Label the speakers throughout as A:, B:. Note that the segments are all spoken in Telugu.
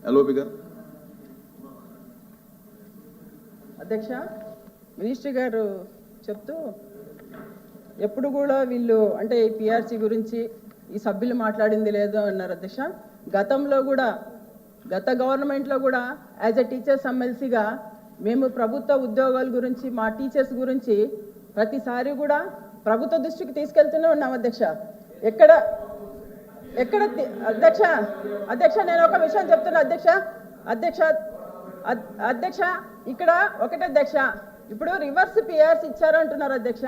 A: ఎల్ఓపి గారు.
B: అధ్యక్ష, మినిస్టర్ గారు చెప్తూ ఎప్పుడు కూడా వీళ్ళు అంటే ఈ పిఆర్సీ గురించి ఈ సభ్యులు మాట్లాడింది లేదు అన్నారు అధ్యక్ష. గతంలో కూడా గత గవర్నమెంట్లో కూడా యాజ్ ఎ టీచర్స్ ఎమ్మెల్సీగా మేము ప్రభుత్వ ఉద్యోగాల గురించి మా టీచర్స్ గురించి ప్రతిసారి కూడా ప్రభుత్వ దృష్టికి తీసుకెళ్తూనే ఉన్నాం అధ్యక్ష. ఎక్కడ అధ్యక్ష నేను ఒక విషయం చెప్తున్నా అధ్యక్ష ఇక్కడ ఒకటే అధ్యక్ష, ఇప్పుడు రివర్స్ పిఆర్సీ ఇచ్చారంటున్నారు అధ్యక్ష.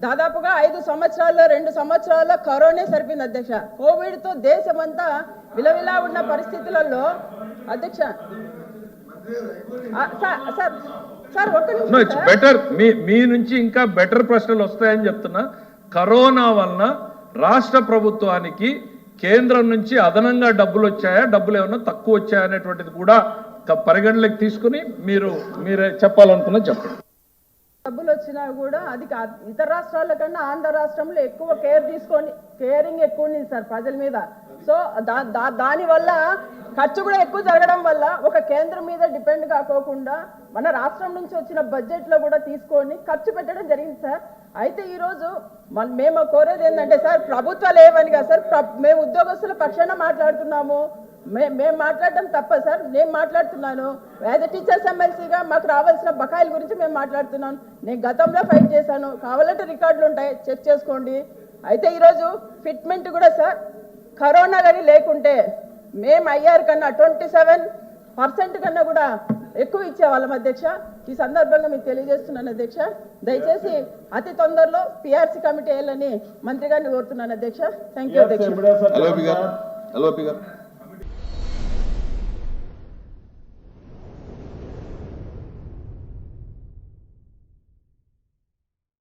B: దాదాపుగా 5 సంవత్సరాల్లో 2 సంవత్సరాల్లో కరోనా సరిపోయింది అధ్యక్ష. కోవిడ్తో దేశమంతా విలవిలా ఉన్న పరిస్థితులలో అధ్యక్ష సార్ ఒక్క నిమిషం
C: బెటర్ మీ నుంచి ఇంకా బెటర్ ప్రశ్నలు వస్తాయని చెప్తున్నా. కరోనా వలన రాష్ట్ర ప్రభుత్వానికి కేంద్రం నుంచి అదనంగా డబ్బులు వచ్చాయా, డబ్బులు ఏమన్నా తక్కువ వచ్చాయా అనేటువంటిది కూడా పరిగణలోకి తీసుకుని మీరే చెప్పాలనుకున్నా చెప్పండి.
B: డబ్బులు వచ్చినా కూడా అది ఇతర రాష్ట్రాల కన్నా ఆంధ్ర రాష్ట్రంలో ఎక్కువ కేరింగ్ ఎక్కువ ఉంది సార్ ప్రజల మీద. సో దానివల్ల ఖర్చు కూడా ఎక్కువ జరగడం వల్ల ఒక కేంద్రం మీద డిపెండ్ కాకోకుండా మన రాష్ట్రం నుంచి వచ్చిన బడ్జెట్లో కూడా తీసుకొని ఖర్చు పెట్టడం జరిగింది సార్. అయితే ఈరోజు మేము కోరేది ఏంటంటే సార్, ప్రభుత్వాలు ఏమని కాదు సార్, మేము ఉద్యోగస్తుల పక్షాన మాట్లాడుతున్నాము. మేము మాట్లాడటం తప్ప సార్, నేను మాట్లాడుతున్నాను యాజ్ ఎ టీచర్స్ ఎమ్మెల్సీగా మాకు రావాల్సిన బకాయిల గురించి మేము మాట్లాడుతున్నాను. నేను గతంలో ఫైట్ చేశాను, కావాలంటే రికార్డులు ఉంటాయి చెక్ చేసుకోండి. అయితే ఈరోజు ఫిట్మెంట్ కూడా సార్ కరోనా కానీ లేకుంటే మేము ఐఆర్ కన్నా 27% కన్నా కూడా ఎక్కువ ఇచ్చేవాళ్ళం అధ్యక్ష. ఈ సందర్భంగా మీకు తెలియజేస్తున్నాను అధ్యక్ష. దయచేసి అతి తొందరలో పిఆర్సీ కమిటీ వేయాలని మంత్రి గారిని కోరుతున్నాను అధ్యక్ష. థ్యాంక్ యూ అధ్యక్ష.
A: ఎల్ఓపి గారు.